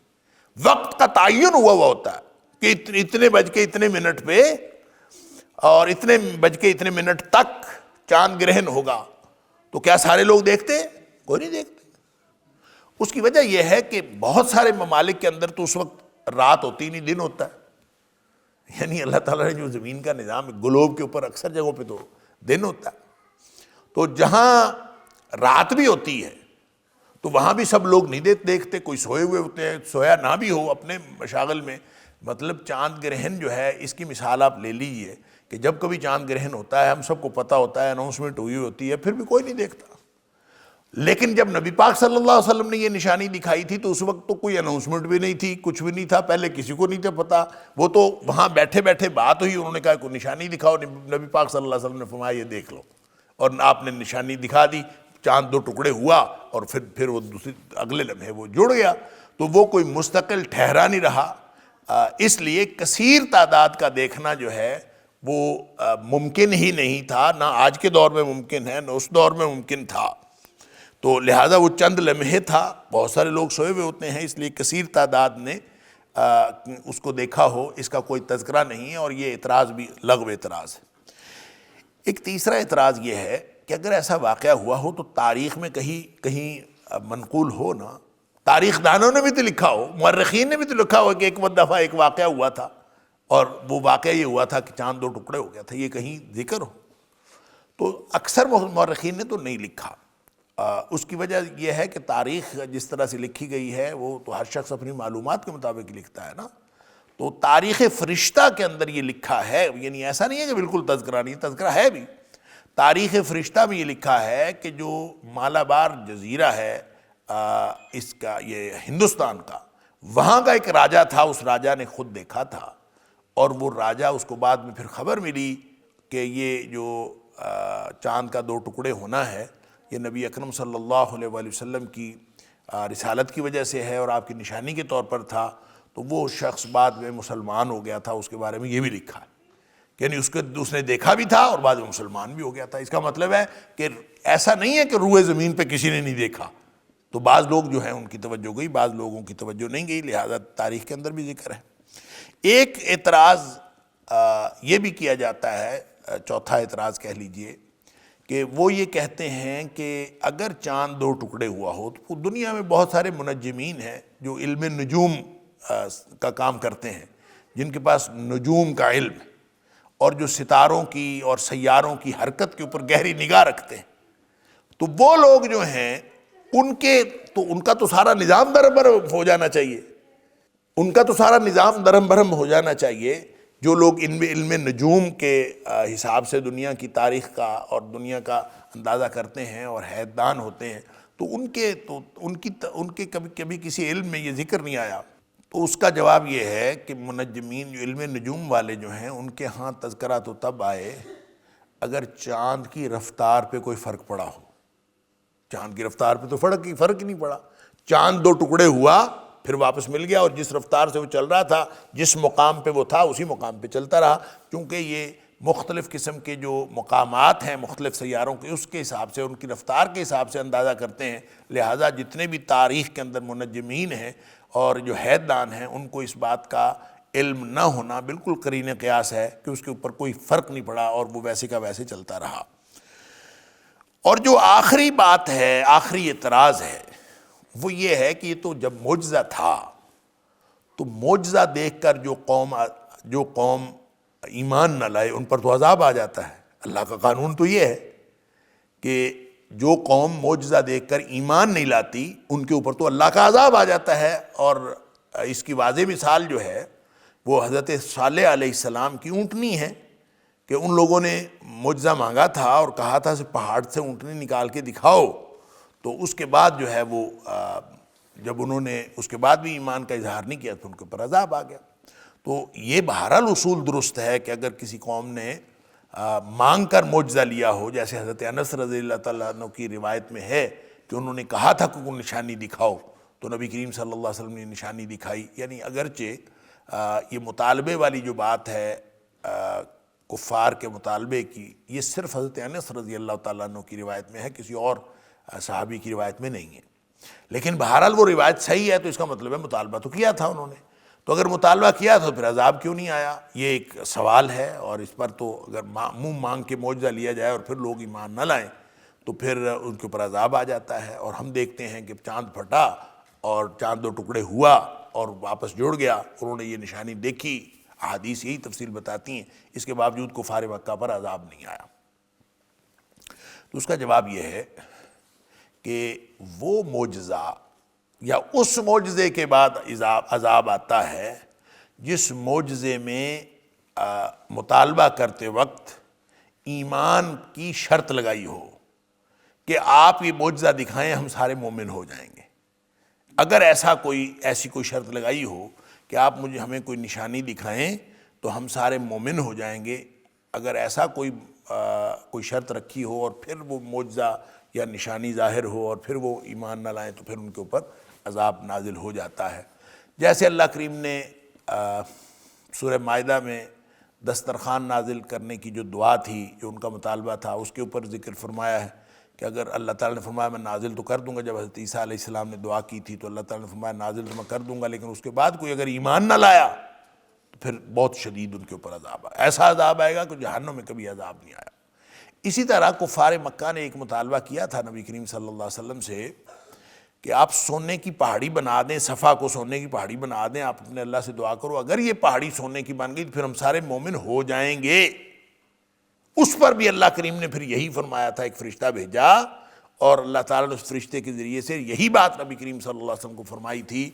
وقت کا تعین ہوا ہوا ہوتا ہے کہ اتنے بج کے اتنے منٹ پہ اور اتنے بج کے اتنے منٹ تک چاند گرہن ہوگا، تو کیا سارے لوگ دیکھتے ہیں؟ کوئی نہیں دیکھتے۔ اس کی وجہ یہ ہے کہ بہت سارے ممالک کے اندر تو اس وقت رات ہوتی نہیں، دن ہوتا ہے، یعنی اللہ تعالیٰ نے جو زمین کا نظام گلوب کے اوپر اکثر جگہوں پہ تو دن ہوتا ہے، تو جہاں رات بھی ہوتی ہے تو وہاں بھی سب لوگ نہیں دیکھتے، کوئی سوئے ہوئے ہوتے ہیں، سویا نہ بھی ہو اپنے مشاغل میں۔ مطلب چاند گرہن جو ہے اس کی مثال آپ لے لیجئے کہ جب کبھی چاند گرہن ہوتا ہے ہم سب کو پتہ ہوتا ہے، اناؤنسمنٹ ہوئی ہوتی ہے، پھر بھی کوئی نہیں دیکھتا۔ لیکن جب نبی پاک صلی اللہ علیہ وسلم نے یہ نشانی دکھائی تھی تو اس وقت تو کوئی اناؤنسمنٹ بھی نہیں تھی، کچھ بھی نہیں تھا، پہلے کسی کو نہیں تھا پتہ، وہ تو وہاں بیٹھے بیٹھے بات ہوئی، انہوں نے کہا کوئی نشانی دکھاؤ، نبی پاک صلی اللہ علیہ وسلم نے فرمایا یہ دیکھ لو، اور آپ نے نشانی دکھا دی، چاند 2 ٹکڑے ہوا اور پھر وہ اگلے لمحے وہ جڑ گیا، تو وہ کوئی مستقل ٹھہرا نہیں رہا۔ اس لیے کثیر تعداد کا دیکھنا جو ہے وہ ممکن ہی نہیں تھا، نہ آج کے دور میں ممکن ہے، نہ اس دور میں ممکن تھا، تو لہٰذا وہ چند لمحے تھا، بہت سارے لوگ سوئے ہوئے ہوتے ہیں، اس لیے کثیر تعداد نے اس کو دیکھا ہو اس کا کوئی تذکرہ نہیں ہے، اور یہ اعتراض بھی لغو اعتراض ہے۔ ایک تیسرا اعتراض یہ ہے کہ اگر ایسا واقعہ ہوا ہو تو تاریخ میں کہیں منقول ہو نا، تاریخ دانوں نے بھی تو لکھا ہو، مورخین نے بھی تو لکھا ہو کہ ایک دفعہ ایک واقعہ ہوا تھا اور وہ واقعہ یہ ہوا تھا کہ چاند 2 ٹکڑے ہو گیا تھا، یہ کہیں ذکر ہو؟ تو اکثر مورخین نے تو نہیں لکھا۔ اس کی وجہ یہ ہے کہ تاریخ جس طرح سے لکھی گئی ہے وہ تو ہر شخص اپنی معلومات کے مطابق لکھتا ہے نا، تو تاریخ فرشتہ کے اندر یہ لکھا ہے، یعنی ایسا نہیں ہے کہ بالکل تذکرہ نہیں، تذکرہ ہے بھی، تاریخ فرشتہ میں یہ لکھا ہے کہ جو مالابار جزیرہ ہے اس کا، یہ ہندوستان کا، وہاں کا ایک راجہ تھا، اس راجہ نے خود دیکھا تھا، اور وہ راجہ اس کو بعد میں پھر خبر ملی کہ یہ جو چاند کا 2 ٹکڑے ہونا ہے یہ نبی اکرم صلی اللہ علیہ وآلہ وسلم کی رسالت کی وجہ سے ہے اور آپ کی نشانی کے طور پر تھا، تو وہ شخص بعد میں مسلمان ہو گیا تھا، اس کے بارے میں یہ بھی لکھا ہے، یعنی اس نے دیکھا بھی تھا اور بعد میں مسلمان بھی ہو گیا تھا۔ اس کا مطلب ہے کہ ایسا نہیں ہے کہ روئے زمین پہ کسی نے نہیں دیکھا، تو بعض لوگ جو ہیں ان کی توجہ گئی، بعض لوگوں کی توجہ نہیں گئی، لہذا تاریخ کے اندر بھی ذکر ہے۔ ایک اعتراض یہ بھی کیا جاتا ہے، چوتھا اعتراض کہہ لیجئے، کہ وہ یہ کہتے ہیں کہ اگر چاند دو ٹکڑے ہوا ہو تو دنیا میں بہت سارے منجمین ہیں جو علم نجوم کا کام کرتے ہیں، جن کے پاس نجوم کا علم ہے اور جو ستاروں کی اور سیاروں کی حرکت کے اوپر گہری نگاہ رکھتے ہیں، تو وہ لوگ جو ہیں ان کا تو سارا نظام درہم برہم ہو جانا چاہیے، ان کا تو سارا نظام درہم برہم ہو جانا چاہیے۔ جو لوگ علم نجوم کے حساب سے دنیا کی تاریخ کا اور دنیا کا اندازہ کرتے ہیں اور حیدان ہوتے ہیں، تو ان کے کبھی کسی علم میں یہ ذکر نہیں آیا۔ تو اس کا جواب یہ ہے کہ منجمین جو علم نجوم والے جو ہیں ان کے ہاں تذکرہ تو تب آئے اگر چاند کی رفتار پہ کوئی فرق پڑا ہو۔ چاند کی رفتار پہ تو فرق ہی نہیں پڑا، چاند دو ٹکڑے ہوا پھر واپس مل گیا، اور جس رفتار سے وہ چل رہا تھا، جس مقام پہ وہ تھا اسی مقام پہ چلتا رہا، کیونکہ یہ مختلف قسم کے جو مقامات ہیں مختلف سیاروں کے، اس کے حساب سے ان کی رفتار کے حساب سے اندازہ کرتے ہیں، لہٰذا جتنے بھی تاریخ کے اندر منجمین ہیں اور جو حیدان ہیں ان کو اس بات کا علم نہ ہونا بالکل قرین قیاس ہے کہ اس کے اوپر کوئی فرق نہیں پڑا اور وہ ویسے کا ویسے چلتا رہا۔ اور جو آخری بات ہے، آخری اعتراض ہے، وہ یہ ہے کہ یہ تو جب معجزہ تھا تو معجزہ دیکھ کر جو قوم ایمان نہ لائے ان پر تو عذاب آ جاتا ہے۔ اللہ کا قانون تو یہ ہے کہ جو قوم معجزہ دیکھ کر ایمان نہیں لاتی ان کے اوپر تو اللہ کا عذاب آ جاتا ہے، اور اس کی واضح مثال جو ہے وہ حضرت صالح علیہ السلام کی اونٹنی ہے کہ ان لوگوں نے معجزہ مانگا تھا اور کہا تھا پہاڑ سے اونٹنی نکال کے دکھاؤ، تو اس کے بعد جو ہے وہ جب انہوں نے اس کے بعد بھی ایمان کا اظہار نہیں کیا تو ان کے اوپر عذاب آ گیا۔ تو یہ بہرحال اصول درست ہے کہ اگر کسی قوم نے مانگ کر معجزہ لیا ہو، جیسے حضرت انس رضی اللہ تعالیٰ عنہ کی روایت میں ہے کہ انہوں نے کہا تھا کہ کوئی نشانی دکھاؤ، تو نبی کریم صلی اللہ علیہ وسلم نے نشانی دکھائی، یعنی اگرچہ یہ مطالبے والی جو بات ہے کفار کے مطالبے کی، یہ صرف حضرت انس رضی اللہ تعالیٰ عنہ کی روایت میں ہے، کسی اور صحابی کی روایت میں نہیں ہے، لیکن بہرحال وہ روایت صحیح ہے، تو اس کا مطلب ہے مطالبہ تو کیا تھا انہوں نے۔ تو اگر مطالبہ کیا تو پھر عذاب کیوں نہیں آیا، یہ ایک سوال ہے، اور اس پر تو اگر منہ مانگ کے معجزہ لیا جائے اور پھر لوگ ایمان نہ لائیں تو پھر ان کے اوپر عذاب آ جاتا ہے۔ اور ہم دیکھتے ہیں کہ چاند پھٹا اور چاند دو ٹکڑے ہوا اور واپس جڑ گیا، انہوں نے یہ نشانی دیکھی، احادیث یہی تفصیل بتاتی ہیں، اس کے باوجود کفار مکہ پر عذاب نہیں آیا۔ تو اس کا جواب یہ ہے کہ وہ معجزہ یا اس معجزے کے بعد عذاب آتا ہے جس معجزے میں مطالبہ کرتے وقت ایمان کی شرط لگائی ہو کہ آپ یہ معجزہ دکھائیں ہم سارے مومن ہو جائیں گے۔ اگر ایسی کوئی شرط لگائی ہو کہ آپ ہمیں کوئی نشانی دکھائیں تو ہم سارے مومن ہو جائیں گے، اگر ایسا کوئی شرط رکھی ہو اور پھر وہ معجزہ یا نشانی ظاہر ہو اور پھر وہ ایمان نہ لائیں تو پھر ان کے اوپر عذاب نازل ہو جاتا ہے۔ جیسے اللہ کریم نے سورہ مائدہ میں دسترخوان نازل کرنے کی جو دعا تھی، جو ان کا مطالبہ تھا، اس کے اوپر ذکر فرمایا ہے کہ اگر اللہ تعالیٰ نے فرمایا میں نازل تو کر دوں گا، جب حضرت عیسیٰ علیہ السلام نے دعا کی تھی تو اللہ تعالیٰ نے فرمایا نازل تو میں کر دوں گا، لیکن اس کے بعد کوئی اگر ایمان نہ لایا تو پھر بہت شدید ان کے اوپر عذاب آئے، ایسا عذاب آئے گا کہ جہنم میں کبھی عذاب نہیں آیا۔ اسی طرح کفار مکہ نے ایک مطالبہ کیا تھا نبی کریم صلی اللہ علیہ وسلم سے کہ آپ سونے کی پہاڑی بنا دیں، صفا کو سونے کی پہاڑی بنا دیں، آپ اپنے اللہ سے دعا کرو، اگر یہ پہاڑی سونے کی بن گئی تو پھر ہم سارے مومن ہو جائیں گے۔ اس پر بھی اللہ کریم نے پھر یہی فرمایا تھا، ایک فرشتہ بھیجا اور اللہ تعالیٰ نے اس فرشتے کے ذریعے سے یہی بات نبی کریم صلی اللہ علیہ وسلم کو فرمائی تھی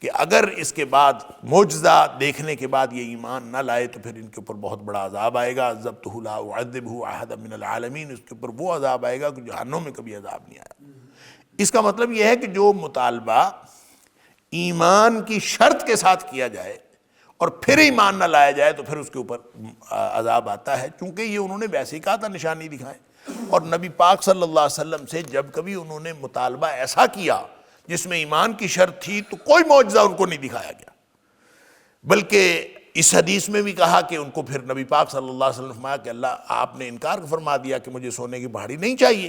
کہ اگر اس کے بعد معجزہ دیکھنے کے بعد یہ ایمان نہ لائے تو پھر ان کے اوپر بہت بڑا عذاب آئے گا، عذبتہ لا اعذبہ احدا من العالمین، اس کے اوپر وہ عذاب آئے گا کہ جہنم میں کبھی عذاب نہیں آیا۔ اس کا مطلب یہ ہے کہ جو مطالبہ ایمان کی شرط کے ساتھ کیا جائے اور پھر ایمان نہ لایا جائے تو پھر اس کے اوپر عذاب آتا ہے، چونکہ یہ انہوں نے ویسے ہی کہا تھا نشانی دکھائیں، اور نبی پاک صلی اللہ علیہ وسلم سے جب کبھی انہوں نے مطالبہ ایسا کیا جس میں ایمان کی شرط تھی تو کوئی معجزہ ان کو نہیں دکھایا گیا۔ بلکہ اس حدیث میں بھی کہا کہ ان کو پھر نبی پاک صلی اللہ علیہ وسلم نے فرمایا کہ اللہ آپ نے انکار فرما دیا کہ مجھے سونے کی پہاڑی نہیں چاہیے،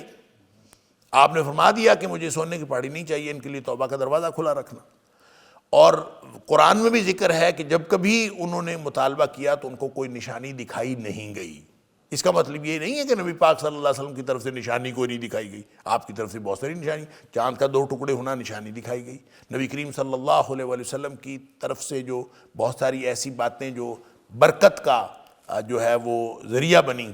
آپ نے فرما دیا کہ مجھے سونے کی پہاڑی نہیں چاہیے، ان کے لیے توبہ کا دروازہ کھلا رکھنا۔ اور قرآن میں بھی ذکر ہے کہ جب کبھی انہوں نے مطالبہ کیا تو ان کو کوئی نشانی دکھائی نہیں گئی۔ اس کا مطلب یہ نہیں ہے کہ نبی پاک صلی اللہ علیہ وسلم کی طرف سے نشانی کوئی نہیں دکھائی گئی، آپ کی طرف سے بہت ساری نشانی، چاند کا 2 ٹکڑے ہونا نشانی دکھائی گئی، نبی کریم صلی اللہ علیہ وسلم کی طرف سے جو بہت ساری ایسی باتیں جو برکت کا جو ہے وہ ذریعہ بنی،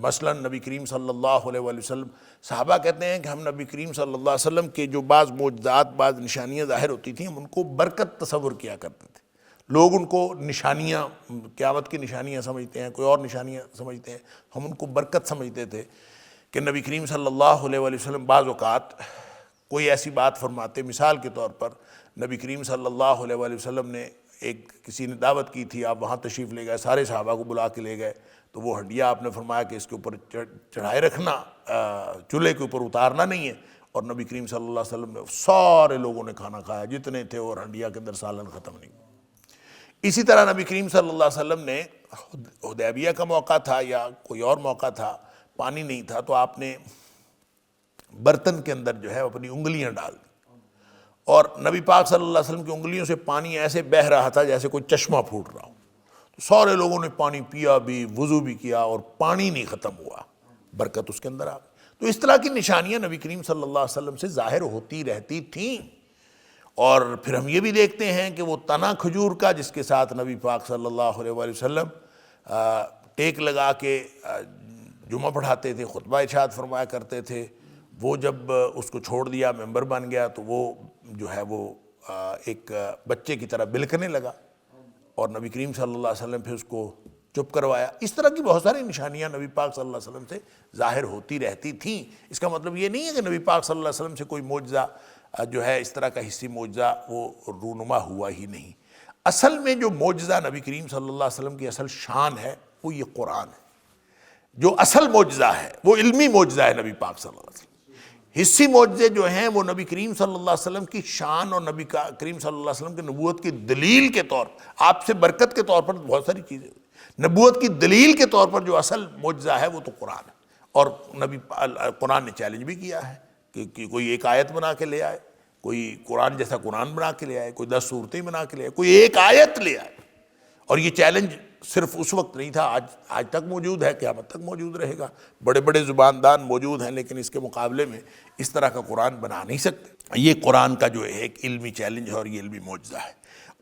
مثلا نبی کریم صلی اللہ علیہ وسلم، صحابہ کہتے ہیں کہ ہم نبی کریم صلی اللہ علیہ وسلم کے جو بعض معجزات، بعض نشانیاں ظاہر ہوتی تھیں، ہم ان کو برکت تصور کیا کرتے تھے۔ لوگ ان کو نشانیاں، قیامت کی نشانیاں سمجھتے ہیں، کوئی اور نشانیاں سمجھتے ہیں، ہم ان کو برکت سمجھتے تھے کہ نبی کریم صلی اللہ علیہ وسلم بعض اوقات کوئی ایسی بات فرماتے، مثال کے طور پر نبی کریم صلی اللہ علیہ وسلم نے کسی نے دعوت کی تھی، آپ وہاں تشریف لے گئے، سارے صحابہ کو بلا کے لے گئے، تو وہ ہڈیاں آپ نے فرمایا کہ اس کے اوپر چڑھائے رکھنا، چولہے کے اوپر اتارنا نہیں ہے، اور نبی کریم صلی اللہ علیہ وسلم نے سارے لوگوں نے کھانا کھایا جتنے تھے، اور ہڈیاں کے اندر سالن ختم نہیں۔ اسی طرح نبی کریم صلی اللہ علیہ وسلم نے حدیبیہ کا موقع تھا یا کوئی اور موقع تھا، پانی نہیں تھا، تو آپ نے برتن کے اندر جو ہے اپنی انگلیاں ڈال دی، اور نبی پاک صلی اللہ علیہ وسلم کی انگلیوں سے پانی ایسے بہہ رہا تھا جیسے کوئی چشمہ پھوٹ رہا ہو، تو سارے لوگوں نے پانی پیا بھی، وضو بھی کیا، اور پانی نہیں ختم ہوا، برکت اس کے اندر آ گئی۔ تو اس طرح کی نشانیاں نبی کریم صلی اللہ علیہ وسلم سے ظاہر ہوتی رہتی تھیں۔ اور پھر ہم یہ بھی دیکھتے ہیں کہ وہ تنا کھجور کا جس کے ساتھ نبی پاک صلی اللہ علیہ وسلم ٹیک لگا کے جمعہ پڑھاتے تھے، خطبہ ارشاد فرمایا کرتے تھے، وہ جب اس کو چھوڑ دیا، ممبر بن گیا، تو وہ جو ہے وہ ایک بچے کی طرح بلکنے لگا، اور نبی کریم صلی اللہ علیہ وسلم پھر اس کو چپ کروایا۔ اس طرح کی بہت ساری نشانیاں نبی پاک صلی اللہ علیہ وسلم سے ظاہر ہوتی رہتی تھیں۔ اس کا مطلب یہ نہیں ہے کہ نبی پاک صلی اللہ علیہ وسلم سے کوئی معجزہ جو ہے اس طرح کا حصی معجزہ وہ رونما ہوا ہی نہیں۔ اصل میں جو معجزہ نبی کریم صلی اللہ علیہ وسلم کی اصل شان ہے وہ یہ قرآن ہے۔ جو اصل معجزہ ہے وہ علمی معجزہ ہے نبی پاک صلی اللہ علیہ وسلم۔ حصی معجزے جو ہیں وہ نبی کریم صلی اللہ علیہ وسلم کی شان اور نبی کریم صلی اللہ علیہ وسلم کی نبوت کی دلیل کے طور پر، آپ سے برکت کے طور پر بہت ساری چیزیں، نبوت کی دلیل کے طور پر جو اصل معجزہ ہے وہ تو قرآن ہے۔ اور قرآن نے چیلنج بھی کیا ہے کہ کوئی ایک آیت بنا کے لے آئے، کوئی قرآن جیسا قرآن بنا کے لے آئے، کوئی 10 صورتیں بنا کے لے آئے، کوئی ایک آیت لے آئے۔ اور یہ چیلنج صرف اس وقت نہیں تھا، آج تک موجود ہے، قیامت تک موجود رہے گا۔ بڑے بڑے زباندان موجود ہیں، لیکن اس کے مقابلے میں اس طرح کا قرآن بنا نہیں سکتے۔ یہ قرآن کا جو ایک علمی چیلنج ہے اور یہ علمی معجزہ ہے۔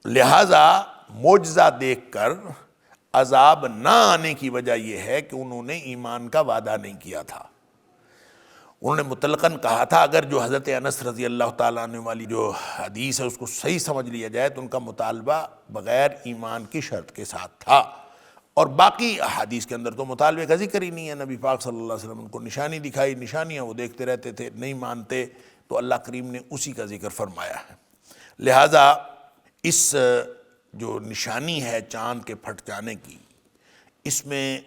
لہٰذا معجزہ دیکھ کر عذاب نہ آنے کی وجہ یہ ہے کہ انہوں نے ایمان کا وعدہ نہیں کیا تھا۔ انہوں نے مطلقاً کہا تھا، اگر جو حضرت انس رضی اللہ تعالیٰ عنہ والی جو حدیث ہے اس کو صحیح سمجھ لیا جائے تو ان کا مطالبہ بغیر ایمان کی شرط کے ساتھ تھا، اور باقی حدیث کے اندر تو مطالبے کا ذکر ہی نہیں ہے۔ نبی پاک صلی اللہ علیہ وسلم ان کو نشانی دکھائی، نشانیاں وہ دیکھتے رہتے تھے، نہیں مانتے، تو اللہ کریم نے اسی کا ذکر فرمایا ہے۔ لہٰذا اس جو نشانی ہے چاند کے پھٹ جانے کی، اس میں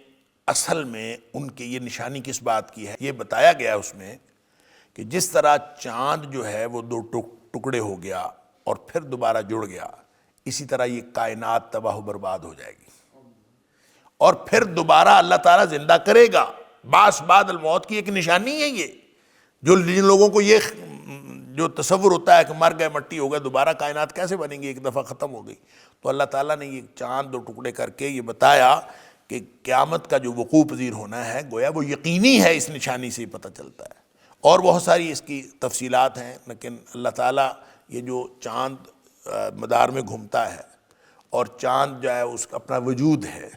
اصل میں ان کے یہ نشانی کس بات کی ہے، یہ بتایا گیا اس میں کہ جس طرح چاند جو ہے وہ 2 ٹکڑے ہو گیا اور پھر دوبارہ جڑ گیا، اسی طرح یہ کائنات تباہ و برباد ہو جائے گی، اور پھر دوبارہ اللہ تعالیٰ زندہ کرے گا۔ بعث بعد الموت کی ایک نشانی ہے یہ، جن لوگوں کو یہ جو تصور ہوتا ہے کہ مر گئے، مٹی ہو گئے، دوبارہ کائنات کیسے بنیں گی، ایک دفعہ ختم ہو گئی، تو اللہ تعالیٰ نے یہ چاند 2 ٹکڑے کر کے یہ بتایا کہ قیامت کا جو وقوع پذیر ہونا ہے گویا وہ یقینی ہے، اس نشانی سے ہی پتہ چلتا ہے۔ اور بہت ساری اس کی تفصیلات ہیں، لیکن اللہ تعالیٰ یہ جو چاند مدار میں گھومتا ہے اور چاند جو ہے اس کا اپنا وجود ہے،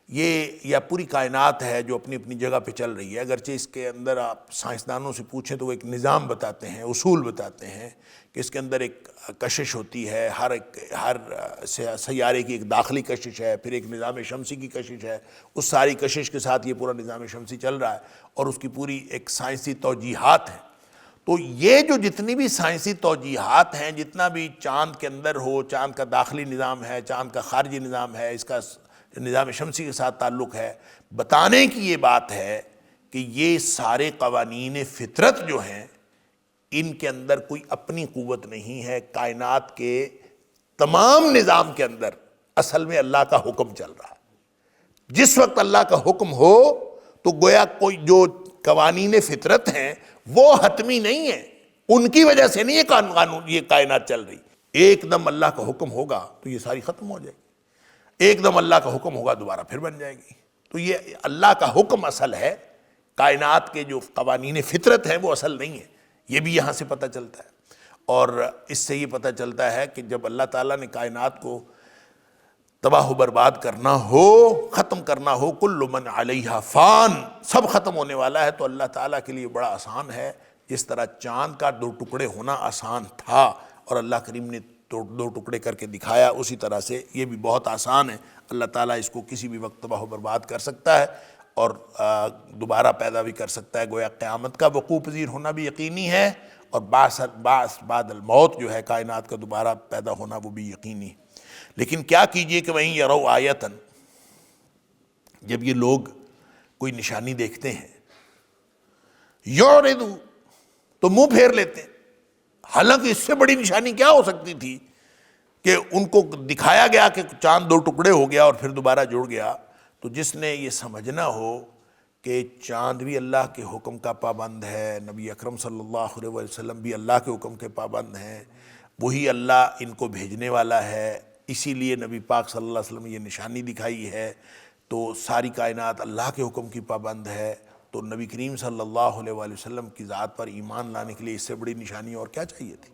یہ یا پوری کائنات ہے جو اپنی اپنی جگہ پہ چل رہی ہے، اگرچہ اس کے اندر آپ سائنسدانوں سے پوچھیں تو وہ ایک نظام بتاتے ہیں، اصول بتاتے ہیں کہ اس کے اندر ایک کشش ہوتی ہے، ہر سیارے کی ایک داخلی کشش ہے، پھر ایک نظام شمسی کی کشش ہے، اس ساری کشش کے ساتھ یہ پورا نظام شمسی چل رہا ہے، اور اس کی پوری ایک سائنسی توجیحات ہیں۔ تو یہ جو جتنی بھی سائنسی توجیحات ہیں، جتنا بھی چاند کے اندر ہو، چاند کا داخلی نظام ہے، چاند کا خارجی نظام ہے، اس کا نظام شمسی کے ساتھ تعلق ہے، بتانے کی یہ بات ہے کہ یہ سارے قوانین فطرت جو ہیں ان کے اندر کوئی اپنی قوت نہیں ہے، کائنات کے تمام نظام کے اندر اصل میں اللہ کا حکم چل رہا ہے. جس وقت اللہ کا حکم ہو تو گویا کوئی جو قوانین فطرت ہیں وہ حتمی نہیں ہیں، ان کی وجہ سے نہیں یہ قانون یہ کائنات چل رہی. ایک دم اللہ کا حکم ہوگا تو یہ ساری ختم ہو جائے گی، ایک دم اللہ کا حکم ہوگا دوبارہ پھر بن جائے گی. تو یہ اللہ کا حکم اصل ہے، کائنات کے جو قوانین فطرت ہیں وہ اصل نہیں ہے. یہ بھی یہاں سے پتہ چلتا ہے. اور اس سے یہ پتہ چلتا ہے کہ جب اللہ تعالیٰ نے کائنات کو تباہ و برباد کرنا ہو، ختم کرنا ہو، کل من علیہا فان، سب ختم ہونے والا ہے، تو اللہ تعالیٰ کے لیے بڑا آسان ہے. جس طرح چاند کا 2 ٹکڑے ہونا آسان تھا اور اللہ کریم نے 2 ٹکڑے کر کے دکھایا، اسی طرح سے یہ بھی بہت آسان ہے. اللہ تعالیٰ اس کو کسی بھی وقت تباہ و برباد کر سکتا ہے اور دوبارہ پیدا بھی کر سکتا ہے. گویا قیامت کا وقوع پذیر ہونا بھی یقینی ہے، اور بعد الموت جو ہے کائنات کا دوبارہ پیدا ہونا وہ بھی یقینی ہے. لیکن کیا کیجئے کہ وہیں یرو آیتن، جب یہ لوگ کوئی نشانی دیکھتے ہیں، یعرضو، تو منہ پھیر لیتے ہیں. حالانکہ اس سے بڑی نشانی کیا ہو سکتی تھی کہ ان کو دکھایا گیا کہ چاند 2 ٹکڑے ہو گیا اور پھر دوبارہ جڑ گیا. تو جس نے یہ سمجھنا ہو کہ چاند بھی اللہ کے حکم کا پابند ہے، نبی اکرم صلی اللہ علیہ وسلم بھی اللہ کے حکم کے پابند ہیں، وہی اللہ ان کو بھیجنے والا ہے، اسی لیے نبی پاک صلی اللہ علیہ وسلم یہ نشانی دکھائی ہے، تو ساری کائنات اللہ کے حکم کی پابند ہے. تو نبی کریم صلی اللہ علیہ وآلہ وسلم کی ذات پر ایمان لانے کے لیے اس سے بڑی نشانی اور کیا چاہیے تھی؟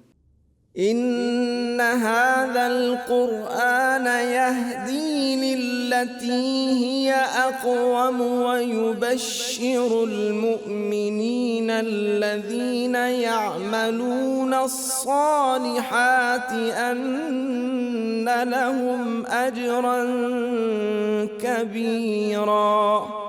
ان هذا القرآن يهدي للتي هي اقوم ويبشر المؤمنين الذين يعملون الصالحات ان لهم اجرا كبيرا.